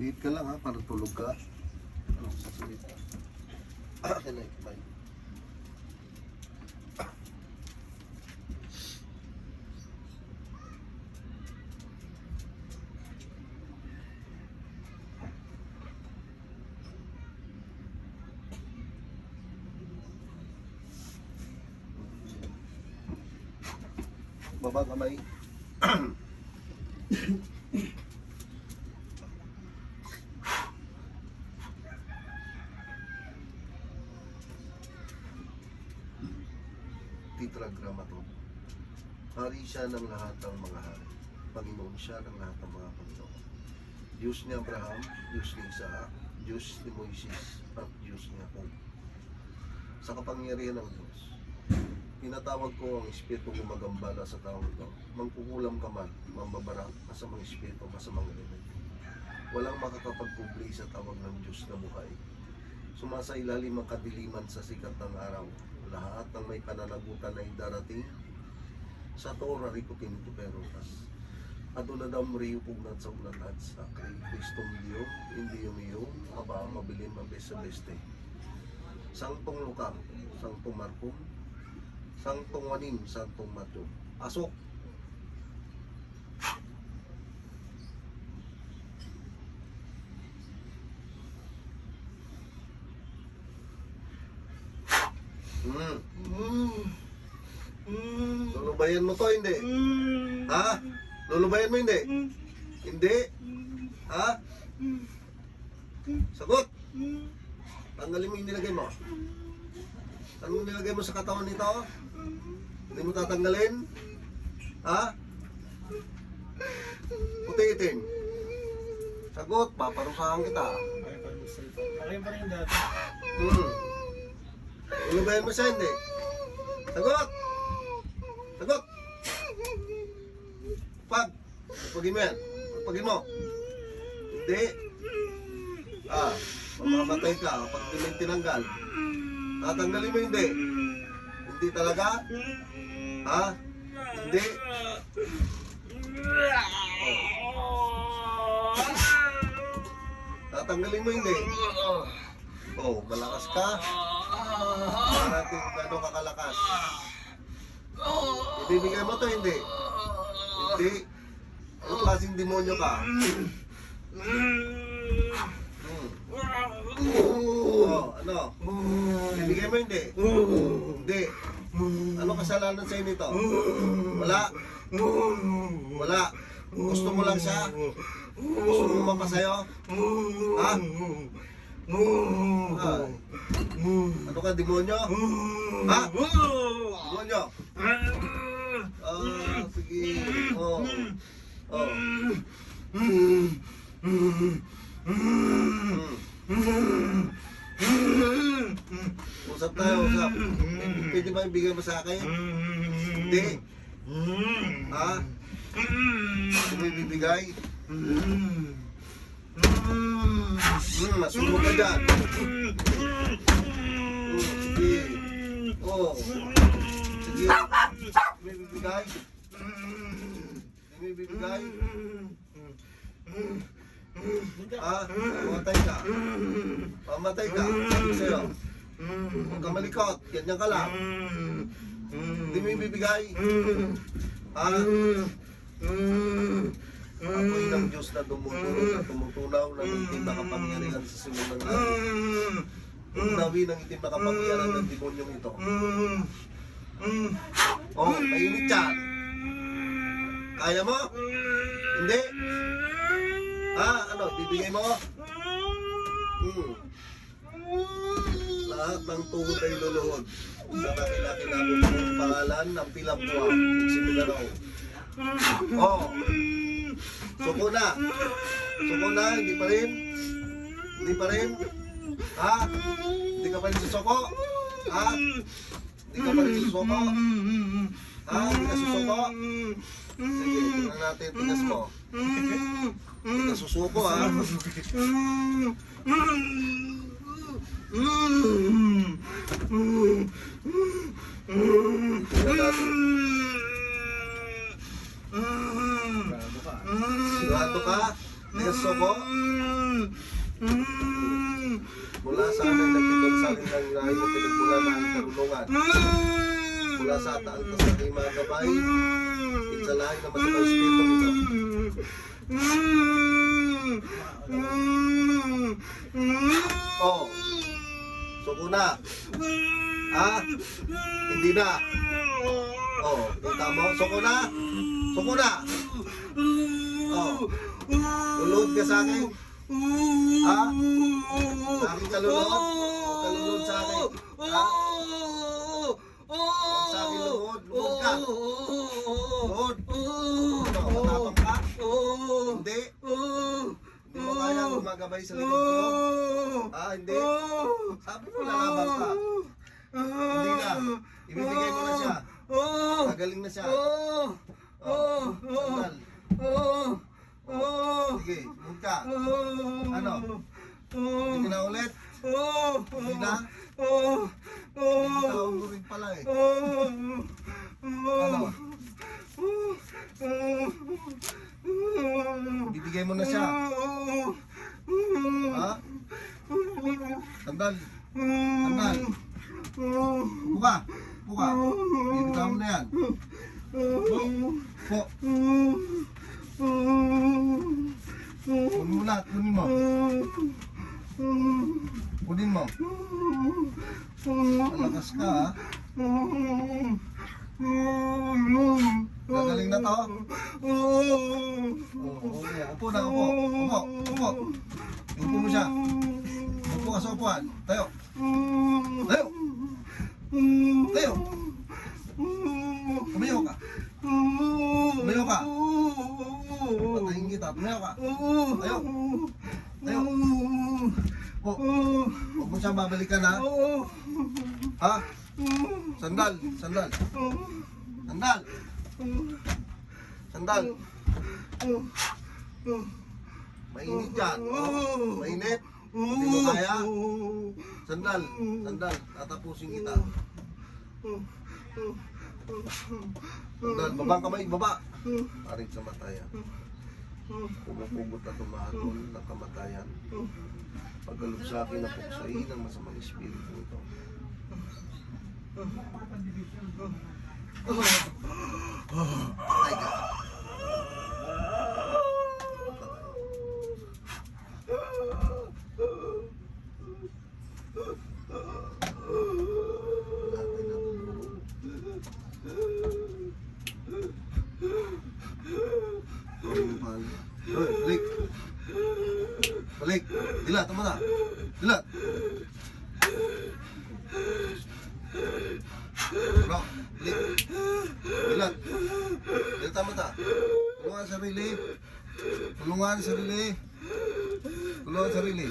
Pihit ka lang ha, para tulog ka. Ano, sasalit. Yan ay, bye. Baba kamay. Tetragrammaton. Hari siya ng lahat ng mga hari. Panginoon siya ng lahat ng mga Panginoon. Diyos ni Abraham, Diyos ni Isaac, Diyos ni Moises, at Diyos ni Jacob. Sa kapangyarihan ng Diyos, tinatawag ko ang espiritu gumagambala sa taong ito. Mangkukulam ka man, mambabarang, masamang espiritu, masamang elemento. Walang makakapagkubli sa tawag ng Diyos na buhay. Sumasa ilalim ang kadiliman sa sikat ng araw. Lahat ng may pananagutan ay darating sa Torah rikutin ito perotas. Adunadam riyo pugnat sa ulanad sa kay Kristong Diyo, hindi yung aba mabilin mabesa-beste. Sangtong Luka, Sangtong Marco, Sangtong Wanin, Sangtong Matyo. Asok! Lulubayan mo to, hindi? Ha? Lulubayan mo, hindi? Hindi? Ha? Sagot! Tanggalin mo yung nilagay mo. Anong nilagay mo sa katawan nito? Hindi mo tatanggalin? Ha? Puti itim. Sagot, paparusahan kita. Okay pa rin dati. Lulubayan mo siya, hindi? Sagot! Sagot! Pagin mo yan. Pagin mo. Hindi. Mamamatay ka kapag di mo yung tinanggal. Tatanggalin mo hindi. Hindi talaga? Ha? Hindi. Tatanggalin mo hindi. Malakas ka. Para natin gano'ng kakalakas. Ibibigay mo to hindi. Hindi. Anong klaseng demonyo ka? Ano? Ibigay mo hindi. Hindi. Ano kasalanan sa'yo nito? Wala. Wala. Gusto mo lang siya? Gusto mo mapasayo? Ha? Ano ka, demonyo? Ha? Demonyo? Sige. Usap tayo, usap. Pwede ba ibigay mo sa akin? Hindi. Ha? Hindi mo ibibigay? Masunog ka dyan. Sige. Sige. Hindi mo ibibigay? Hindi mo ibibigay? Pamatay ka. Pamatay ka. Sabi sa'yo. Huwag ka malikot. Ganyan ka lang. Hindi mo ibibigay? Ako'y ng Diyos na dumutulong at tumutunaw ng itim na kapangyarihan sa sulong ng langit. Unawi ng itim na kapangyarihan ng demonyong ito. Mainit yan. Kaya mo? Hindi? Ano? Bibigay mo? Lahat ng tuhod ay luluhod. Sa kakilaki-laki ng pangalan ng Pilapua. Iksiminaraw. Suko na. Suko na, hindi pa rin. Hindi pa rin. Hindi ka pa rin susuko. Hindi ka pa rin susuko. Hindi ka susuko. Sige, tingnan natin, tigas mo. Hindi ka susuko, Sigurado ka? Tigas suko. Mula sa amin nagpitol sa akin ng lahi ng pinagmulan ng karunungan. Mula sa taantas sa aking mga gabay, insalahin na masamang espiritu nito. Oh, suko na. Ha? Hindi na. Oh, kita mo? Suko na? Suko na? Oh, lulod ka sa akin? Ha? Sa akin ka lulod? O ka lulod sa akin? Ha? Huwag sa akin lulod? Lulod ka? Lulod? Ano? Matapang ka? Hindi? Hindi mo kaya gumagabay sa likod ko? Ah, hindi? Sabi mo lalaban ka? Hindi na. Ibibigay mo na siya. Magaling na siya. Oh, sandal. Sige, huwag ka. Ano? Hindi na ulit? Hindi na? Hindi ka umuring pala eh. Ano? Bibigay mo na siya. Ha? Sandal. Sandal. Buka. Buka. Bibigay mo na yan. Po. Kunin mo na. Kunin mo. Kunin mo. Malakas ka ha. Gagaling na to. Okay. Upo na. Upo. Upo. Upo. Upo mo siya. Upo ka sa upuan. Tayo. Tayo. Tayo. Tumayo ka. Tumayo ka. Patayin kita. Tumayo ka. Tayo. Tayo. Oh, huwag mo siyang babalikan ha. Ha? Sandal. Sandal. Sandal. Sandal. Mainit yan. Oh, mainit. Hindi mo kaya. Sandal. Sandal. Tatapusin kita. Sandal. Babang kamay. Baba. Paring sa matayan. Pumupugot at tumahaton ng kamatayan. Pagkalog sa akin na puksain ng masamang espiritu ito. Patay ka. Lahat ay natutulog. Balik. Balik. Dilat, tama na. Dilat. Bro, balik. Dilat. Dilat, tama na. Tulungan sarili. Tulungan sarili. Tulungan sarili.